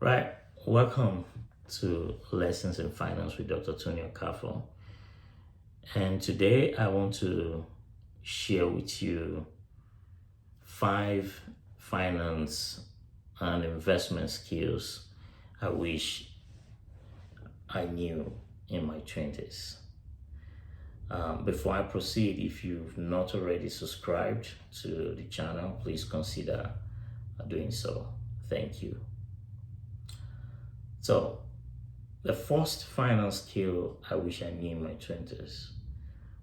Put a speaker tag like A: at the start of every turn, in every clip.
A: Right, welcome to Lessons in Finance with Dr. Tony Okafo. And today I want to share with you 5 finance and investment skills I wish I knew in my 20s. Before I proceed, if you've not already subscribed to the channel, please consider doing so. Thank you. So, the first finance skill I wish I knew in my 20s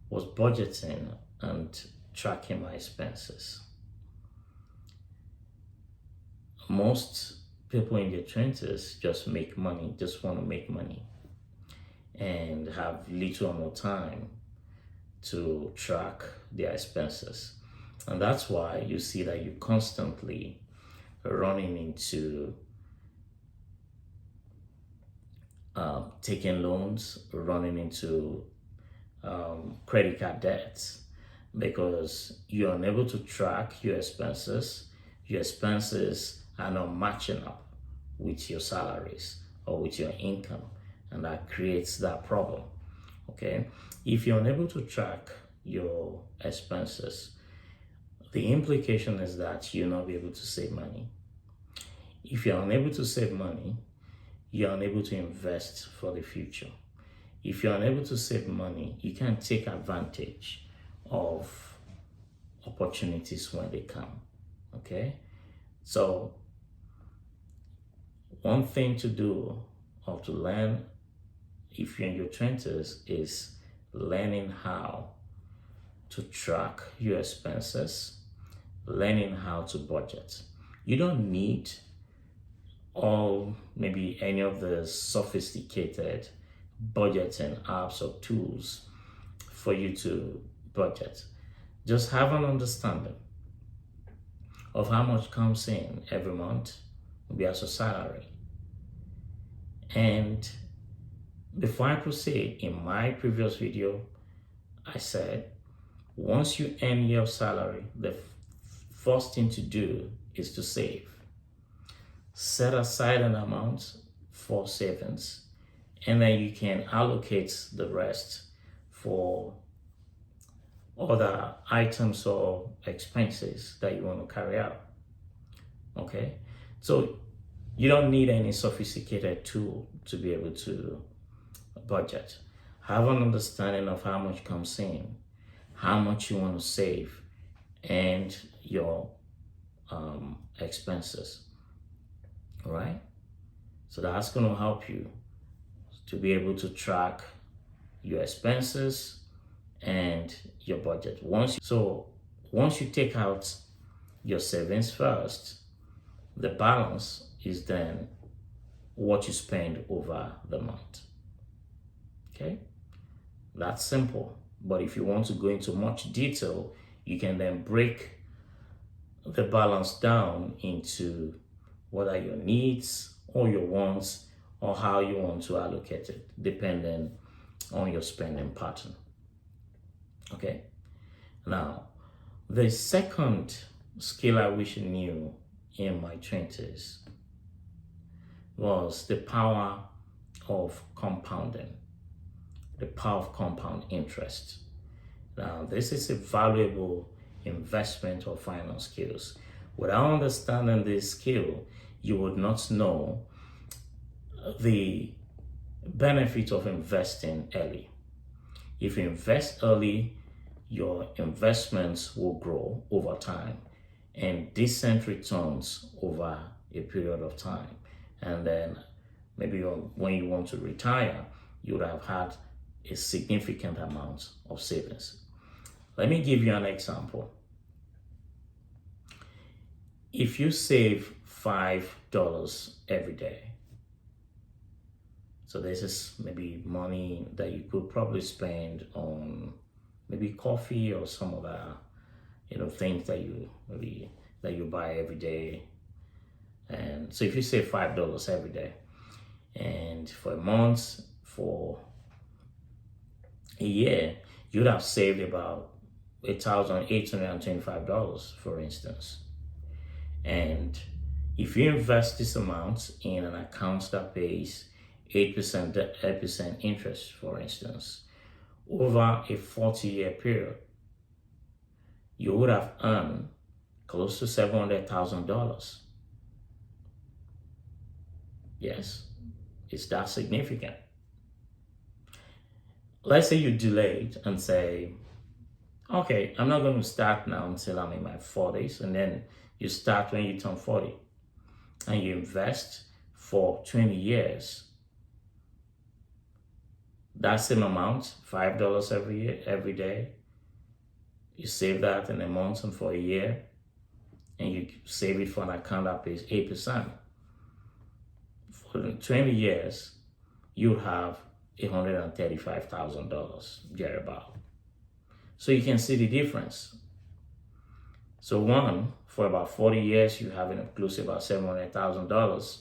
A: was budgeting and tracking my expenses. Most people in their 20s just make money, just want to make money, and have little or no time to track their expenses. And that's why you see that you constantly running into taking loans, running into credit card debts, because you're unable to track your expenses. Your expenses are not matching up with your salaries or with your income, and that creates that problem. Okay, if you're unable to track your expenses, the implication is that you'll not be able to save money. If you're unable to save money, you're unable to invest for the future. If you're unable to save money, you can't take advantage of opportunities when they come. Okay? So, one thing to do or to learn if you're in your 20s is learning how to track your expenses, learning how to budget. You don't need maybe any of the sophisticated budgeting apps or tools for you to budget. Just have an understanding of how much comes in every month, maybe as a salary. And before I proceed, in my previous video, I said, once you earn your salary, the first thing to do is to save. Set aside an amount for savings, and then you can allocate the rest for other items or expenses that you want to carry out. Okay, so you don't need any sophisticated tool to be able to budget. Have an understanding of how much comes in, how much you want to save, and your expenses. All right, so that's going to help you to be able to track your expenses and your budget. Once you take out your savings first, the balance is then what you spend over the month. Okay, that's simple. But if you want to go into much detail, you can then break the balance down into what are your needs or your wants, or how you want to allocate it, depending on your spending pattern. Okay, now the second skill I wish I knew in my 20s was the power of compounding, the power of compound interest. Now, this is a valuable investment or finance skills. Without understanding this skill, you would not know the benefit of investing early. If you invest early, your investments will grow over time and decent returns over a period of time. And then maybe when you want to retire, you would have had a significant amount of savings. Let me give you an example. If you save $5 every day, so this is maybe money that you could probably spend on maybe coffee or some other, things that you buy every day. And so if you save $5 every day, and for a month, for a year, you'd have saved about $1,825, for instance. And If you invest this amount in an account that pays 8% interest, for instance, over a 40-year period, you would have earned close to $700,000. Yes, it's that significant. Let's say you delayed and say, okay, I'm not going to start now until I'm in my 40s, and then you start when you turn 40, and you invest for 20 years. That same amount, $5 every year, every day, you save that in a month and for a year, and you save it for an account that pays 8%. For 20 years, you have $135,000 thereabout. So you can see the difference. So one, for about 40 years, you have close to about $700,000.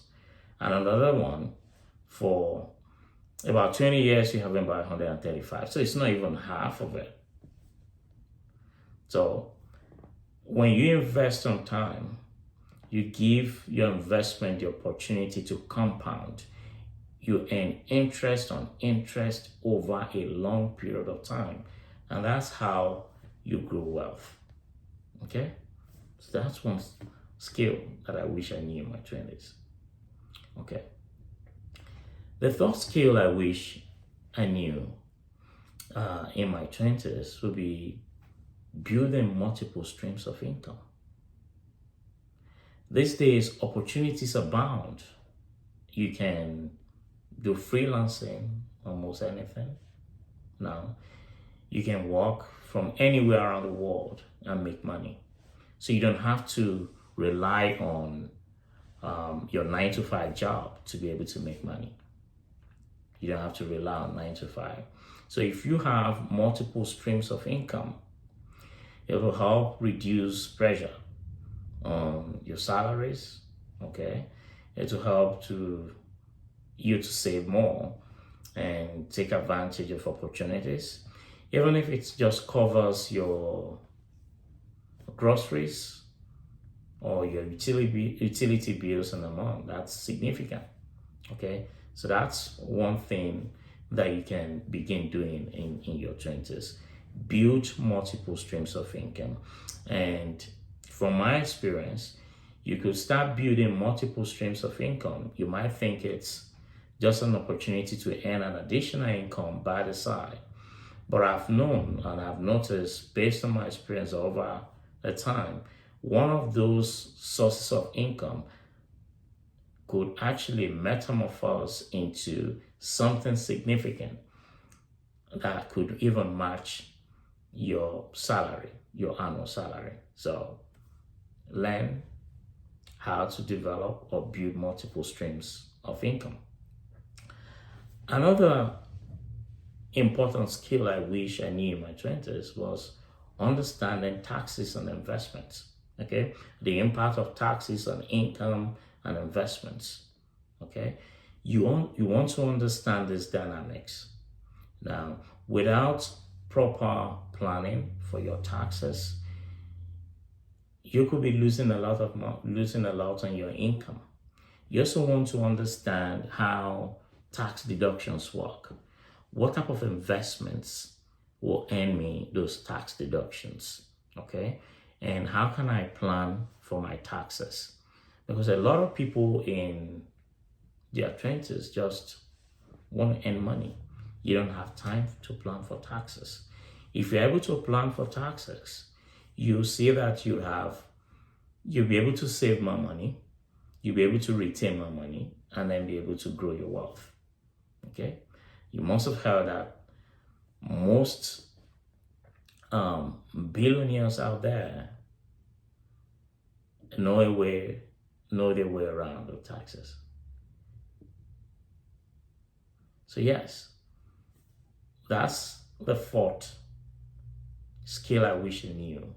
A: And another one, for about 20 years, you have about 135. So it's not even half of it. So when you invest on time, you give your investment the opportunity to compound. You earn interest on interest over a long period of time. And that's how you grow wealth. Okay? So that's one skill that I wish I knew in my 20s. Okay. The third skill I wish I knew in my 20s would be building multiple streams of income. These days, opportunities abound. You can do freelancing, almost anything now. You can work from anywhere around the world and make money. So you don't have to rely on your 9-to-5 job to be able to make money. You don't have to rely on 9 to 5. So if you have multiple streams of income, it will help reduce pressure on your salaries, okay? It will help you to save more and take advantage of opportunities. Even if it just covers your groceries or your utility bills in a month, that's significant, okay? So that's one thing that you can begin doing in your 20s. Build multiple streams of income. And from my experience, you could start building multiple streams of income. You might think it's just an opportunity to earn an additional income by the side. But I've known and I've noticed, based on my experience over the time, one of those sources of income could actually metamorphose into something significant that could even match your salary, your annual salary. So learn how to develop or build multiple streams of income. Another important skill I wish I knew in my 20s was understanding taxes and investments. Okay, the impact of taxes on income and investments. Okay, you want to understand these dynamics. Now, without proper planning for your taxes, you could be losing a lot on your income. You also want to understand how tax deductions work. What type of investments will earn me those tax deductions? Okay, and how can I plan for my taxes? Because a lot of people in their 20s just want to earn money. You don't have time to plan for taxes. If you're able to plan for taxes, you see that you'll be able to save more money, you'll be able to retain more money, and then be able to grow your wealth. Okay? You must have heard that most billionaires out there know their way around the taxes. So yes, that's the fourth skill I wish I knew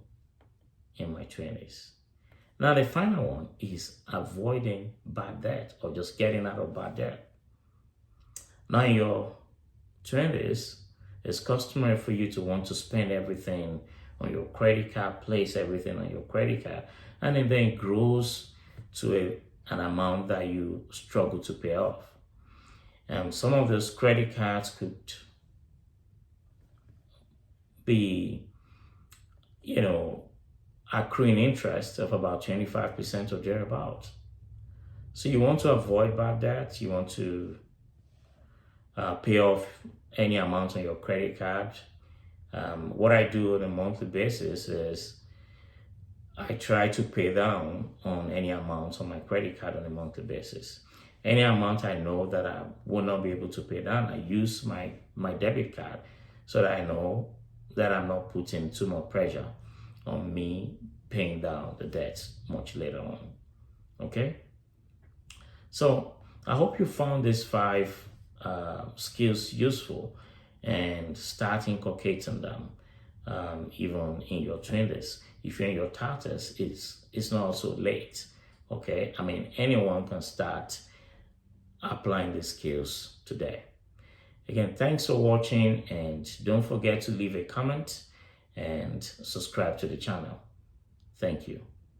A: in my 20s. Now the final one is avoiding bad debt or just getting out of bad debt. Now in your 20s, it's customary for you to want to spend everything on your credit card, place everything on your credit card, and then it grows to an amount that you struggle to pay off. And some of those credit cards could be, accruing interest of about 25% or thereabout. So you want to avoid bad debt. You want to pay off any amount on your credit card. What I do on a monthly basis is I try to pay down on any amount on my credit card on a monthly basis. Any amount I know that I will not be able to pay down, I use my debit card so that I know that I'm not putting too much pressure on me paying down the debts much later on. Okay? So I hope you found these 5 skills useful and start inculcating them even in your 20s. If you're in your 30s, it's not so late. Okay? I mean, anyone can start applying these skills today. Again, thanks for watching, and don't forget to leave a comment and subscribe to the channel. Thank you.